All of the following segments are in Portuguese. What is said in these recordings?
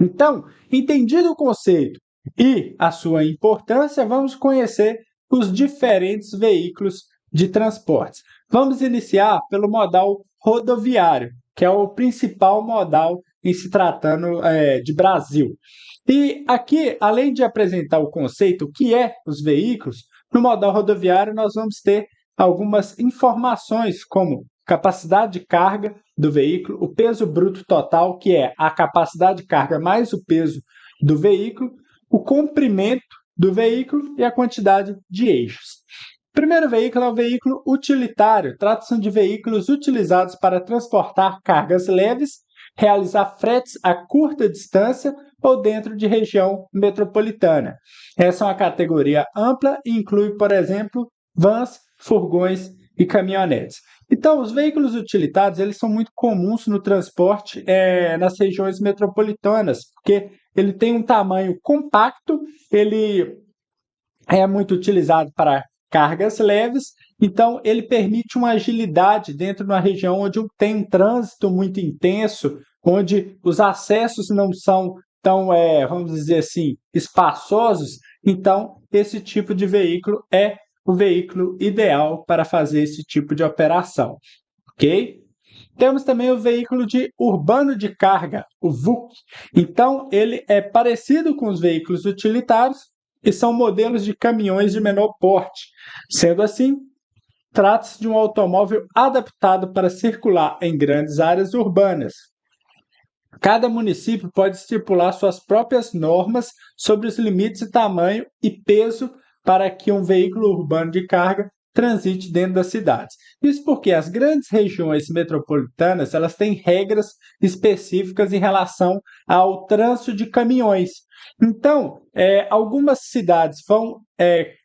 Então, entendido o conceito e a sua importância, vamos conhecer os diferentes veículos de transportes. Vamos iniciar pelo modal rodoviário, que é o principal modal em se tratando de Brasil. E aqui, além de apresentar o conceito, o que é os veículos, no modal rodoviário nós vamos ter algumas informações como capacidade de carga do veículo, o peso bruto total, que é a capacidade de carga mais o peso do veículo, o comprimento do veículo e a quantidade de eixos. O primeiro veículo é o veículo utilitário. Trata-se de veículos utilizados para transportar cargas leves, realizar fretes a curta distância ou dentro de região metropolitana. Essa é uma categoria ampla e inclui, por exemplo, vans, furgões e caminhonetes. Então, os veículos utilitários eles são muito comuns no transporte nas regiões metropolitanas, porque ele tem um tamanho compacto, ele é muito utilizado para cargas leves, então ele permite uma agilidade dentro de uma região onde tem um trânsito muito intenso, onde os acessos não são tão, vamos dizer assim, espaçosos. Então, esse tipo de veículo é o veículo ideal para fazer esse tipo de operação, ok? Temos também o veículo de urbano de carga, o VUC. Então, ele é parecido com os veículos utilitários e são modelos de caminhões de menor porte. Sendo assim, trata-se de um automóvel adaptado para circular em grandes áreas urbanas. Cada município pode estipular suas próprias normas sobre os limites de tamanho e peso para que um veículo urbano de carga transite dentro das cidades. Isso porque as grandes regiões metropolitanas elas têm regras específicas em relação ao trânsito de caminhões. Então, algumas cidades vão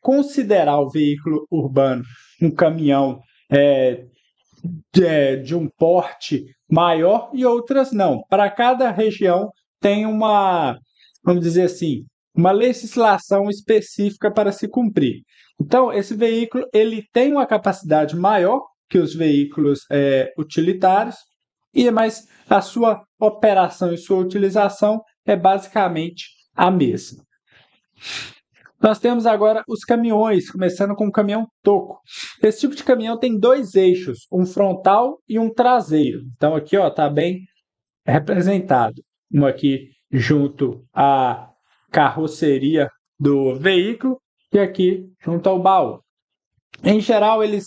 considerar o veículo urbano um caminhão de um porte maior e outras não. Para cada região tem uma, vamos dizer assim, uma legislação específica para se cumprir. Então, esse veículo ele tem uma capacidade maior que os veículos utilitários, mas a sua operação e sua utilização é basicamente a mesma. Nós temos agora os caminhões, começando com o caminhão toco. Esse tipo de caminhão tem dois eixos, um frontal e um traseiro. Então aqui está bem representado. Um aqui junto à carroceria do veículo e aqui junto ao baú. Em geral, eles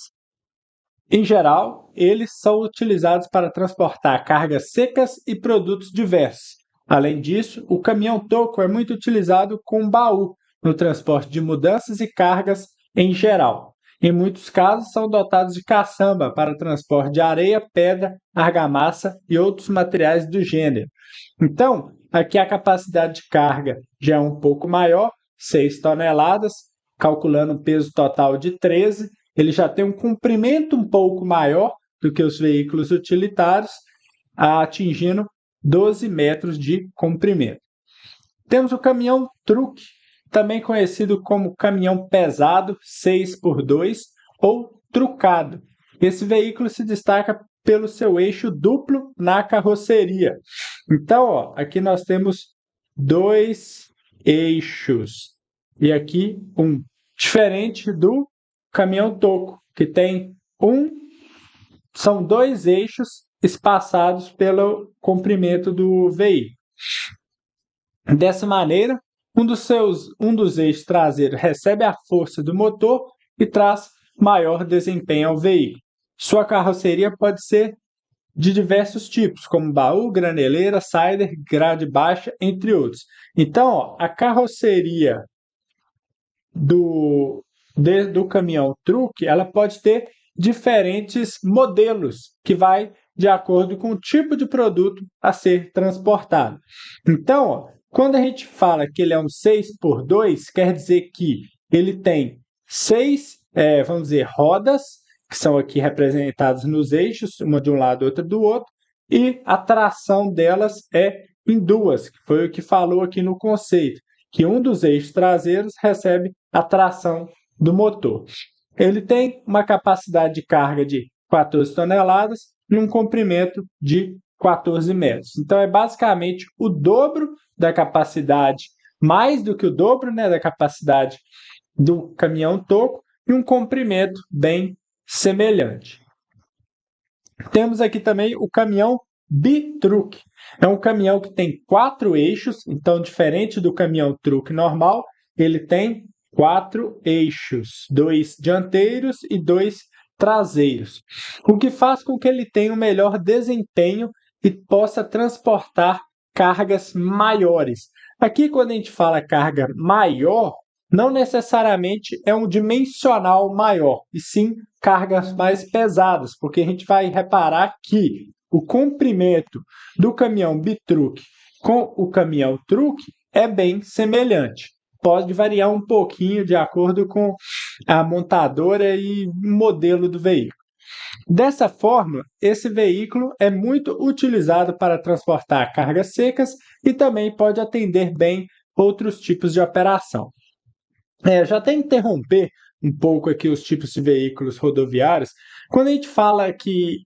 são utilizados para transportar cargas secas e produtos diversos. Além disso, o caminhão toco é muito utilizado com baú no transporte de mudanças e cargas em geral. Em muitos casos, são dotados de caçamba para transporte de areia, pedra, argamassa e outros materiais do gênero. Então, aqui a capacidade de carga já é um pouco maior, 6 toneladas, calculando um peso total de 13. Ele já tem um comprimento um pouco maior do que os veículos utilitários, atingindo 12 metros de comprimento. Temos o caminhão truque, também conhecido como caminhão pesado 6x2 ou trucado. Esse veículo se destaca pelo seu eixo duplo na carroceria. Então, aqui nós temos dois eixos e aqui um, diferente do caminhão toco, que tem são dois eixos espaçados pelo comprimento do veículo. Dessa maneira, um dos eixos traseiros recebe a força do motor e traz maior desempenho ao veículo. Sua carroceria pode ser de diversos tipos, como baú, graneleira, sider, grade baixa, entre outros. Então, a carroceria do caminhão truque, ela pode ter diferentes modelos, que vai de acordo com o tipo de produto a ser transportado. Então, quando a gente fala que ele é um 6x2, quer dizer que ele tem 6, vamos dizer, rodas, que são aqui representadas nos eixos, uma de um lado, outra do outro, e a tração delas é em duas, que foi o que falou aqui no conceito, que um dos eixos traseiros recebe a tração do motor. Ele tem uma capacidade de carga de 14 toneladas e um comprimento de 14 metros. Então, é basicamente o dobro da capacidade, mais do que o dobro, né, da capacidade do caminhão-toco e um comprimento bem semelhante. Temos aqui também o caminhão bitruck. É um caminhão que tem 4 eixos, então, diferente do caminhão-truck normal, ele tem 4 eixos, 2 dianteiros e 2 traseiros, o que faz com que ele tenha um melhor desempenho e possa transportar cargas maiores. Aqui, quando a gente fala carga maior, não necessariamente é um dimensional maior, e sim cargas mais pesadas, porque a gente vai reparar que o comprimento do caminhão bitruck com o caminhão truck é bem semelhante. Pode variar um pouquinho de acordo com a montadora e modelo do veículo. Dessa forma, esse veículo é muito utilizado para transportar cargas secas e também pode atender bem outros tipos de operação. Já até interromper um pouco aqui os tipos de veículos rodoviários. Quando a gente fala que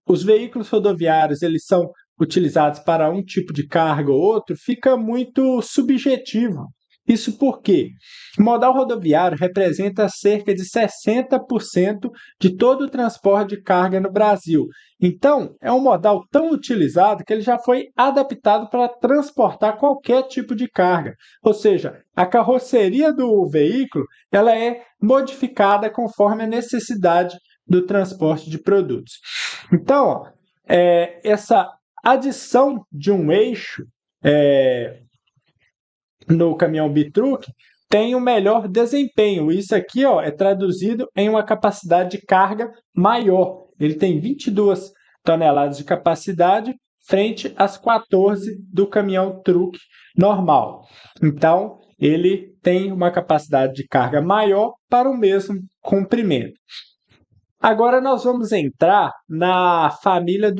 os veículos rodoviários eles são utilizados para um tipo de carga ou outro, fica muito subjetivo. Isso porque o modal rodoviário representa cerca de 60% de todo o transporte de carga no Brasil. Então, é um modal tão utilizado que ele já foi adaptado para transportar qualquer tipo de carga. Ou seja, a carroceria do veículo ela é modificada conforme a necessidade do transporte de produtos. Então, essa adição de um eixo no caminhão bitruck tem um melhor desempenho. Isso aqui é traduzido em uma capacidade de carga maior. Ele tem 22 toneladas de capacidade frente às 14 do caminhão truck normal. Então, ele tem uma capacidade de carga maior para o mesmo comprimento. Agora nós vamos entrar na família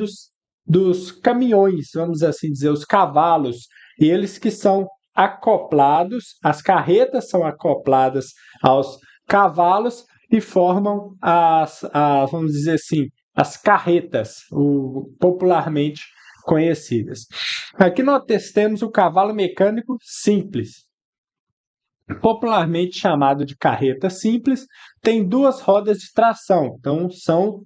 dos caminhões, vamos assim dizer, os cavalos, e eles que são acoplados, as carretas são acopladas aos cavalos e formam vamos dizer assim, as carretas, popularmente conhecidas. Aqui nós temos o cavalo mecânico simples, popularmente chamado de carreta simples, tem 2 rodas de tração, então são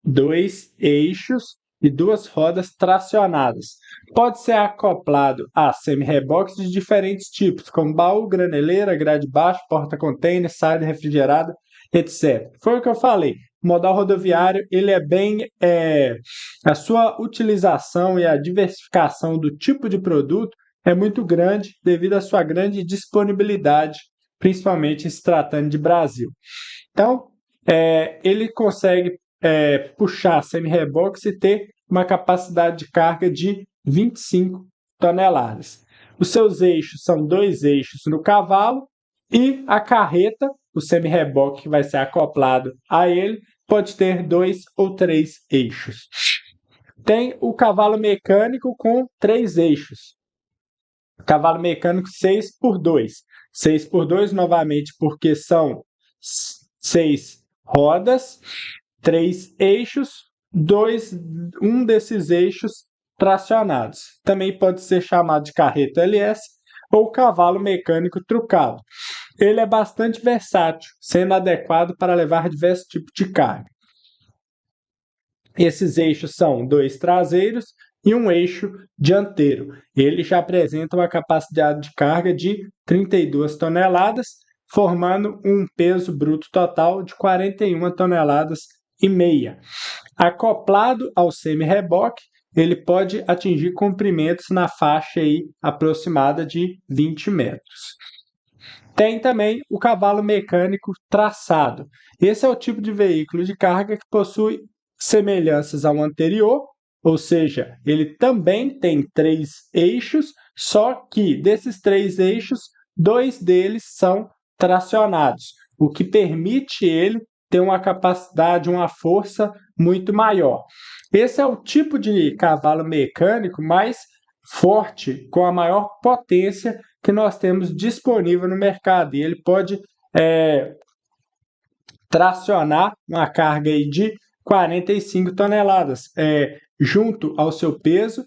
2 eixos e 2 rodas tracionadas. Pode ser acoplado a semi-reboques de diferentes tipos, como baú, graneleira, grade baixa, porta-container, saída refrigerada, etc. Foi o que eu falei. O modal rodoviário ele é bem a sua utilização e a diversificação do tipo de produto é muito grande devido à sua grande disponibilidade, principalmente se tratando de Brasil. Então, ele consegue puxar semi-reboques e ter uma capacidade de carga de 25 toneladas. Os seus eixos são 2 eixos no cavalo e a carreta, o semi-reboque que vai ser acoplado a ele, pode ter 2 ou 3 eixos. Tem o cavalo mecânico com 3 eixos. Cavalo mecânico 6x2. 6x2 novamente porque são 6 rodas, 3 eixos, um desses eixos tracionados. Também pode ser chamado de carreta LS ou cavalo mecânico trucado. Ele é bastante versátil, sendo adequado para levar diversos tipos de carga. Esses eixos são 2 traseiros e um eixo dianteiro. Ele já apresenta uma capacidade de carga de 32 toneladas, formando um peso bruto total de 41 toneladas e meia. Acoplado ao semi-reboque, ele pode atingir comprimentos na faixa aí aproximada de 20 metros. Tem também o cavalo mecânico traçado. Esse é o tipo de veículo de carga que possui semelhanças ao anterior, ou seja, ele também tem 3 eixos, só que desses 3 eixos, 2 deles são tracionados, o que permite ele ter uma capacidade, uma força muito maior. Esse é o tipo de cavalo mecânico mais forte, com a maior potência que nós temos disponível no mercado, e ele pode tracionar uma carga aí de 45 toneladas. Junto ao seu peso,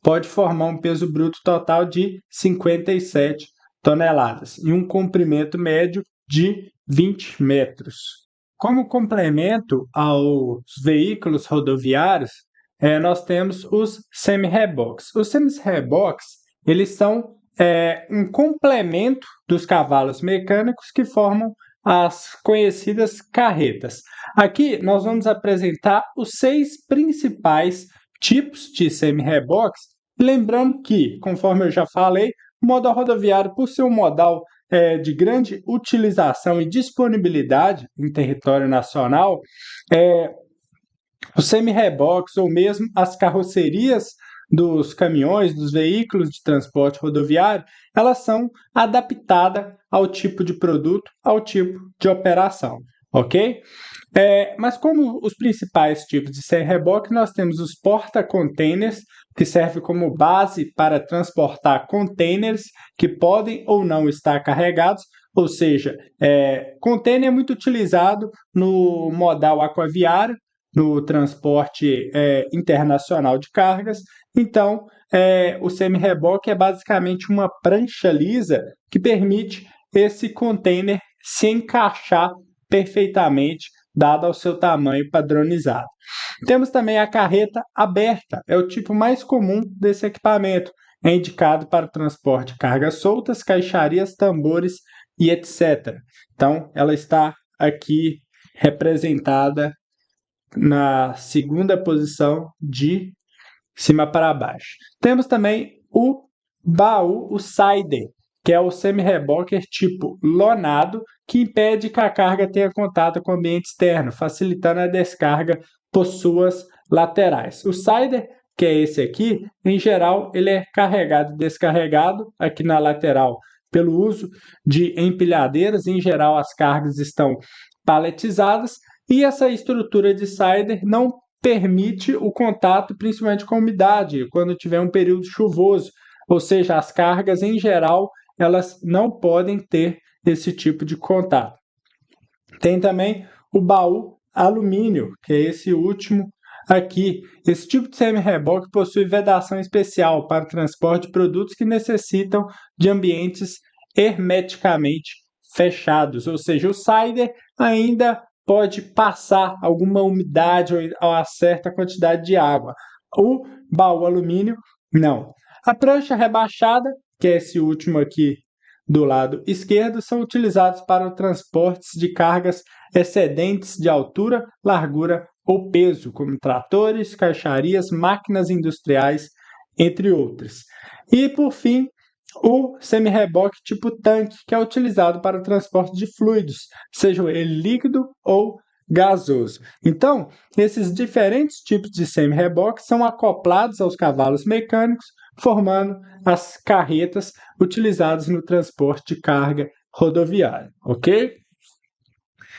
pode formar um peso bruto total de 57 toneladas e um comprimento médio de 20 metros. Como complemento aos veículos rodoviários, nós temos os semi-reboques. Os semi-reboques, eles são um complemento dos cavalos mecânicos que formam as conhecidas carretas. Aqui nós vamos apresentar os 6 principais tipos de semi-reboques, lembrando que, conforme eu já falei, o modal rodoviário, por ser um modal de grande utilização e disponibilidade em território nacional, os semi-reboques ou mesmo as carrocerias dos caminhões, dos veículos de transporte rodoviário, elas são adaptadas ao tipo de produto, ao tipo de operação, ok? Mas como os principais tipos de semi-reboque, nós temos os porta-containers, que servem como base para transportar containers que podem ou não estar carregados, ou seja, container é muito utilizado no modal aquaviário, no transporte internacional de cargas. Então, o semi-reboque é basicamente uma prancha lisa que permite esse container se encaixar perfeitamente, dado ao seu tamanho padronizado. Temos também a carreta aberta, é o tipo mais comum desse equipamento. É indicado para o transporte de cargas soltas, caixarias, tambores e etc. Então, ela está aqui representada na segunda posição de cima para baixo. Temos também o baú, o sider, que é o semi-reboque tipo lonado, que impede que a carga tenha contato com o ambiente externo, facilitando a descarga por suas laterais. O sider, que é esse aqui, em geral, ele é carregado e descarregado aqui na lateral pelo uso de empilhadeiras. Em geral, as cargas estão paletizadas e essa estrutura de sider não permite o contato, principalmente com a umidade, quando tiver um período chuvoso, ou seja, as cargas em geral elas não podem ter esse tipo de contato. Tem também o baú alumínio, que é esse último aqui. Esse tipo de semi-reboque possui vedação especial para o transporte de produtos que necessitam de ambientes hermeticamente fechados, ou seja, o sider ainda pode passar alguma umidade ou uma certa quantidade de água. O baú alumínio, não. A prancha rebaixada, que é esse último aqui do lado esquerdo, são utilizados para o transporte de cargas excedentes de altura, largura ou peso, como tratores, caixarias, máquinas industriais, entre outras. E, por fim, o semi-reboque tipo tanque, que é utilizado para o transporte de fluidos, seja ele líquido ou gasoso. Então, esses diferentes tipos de semi-reboque são acoplados aos cavalos mecânicos, formando as carretas utilizadas no transporte de carga rodoviária, ok?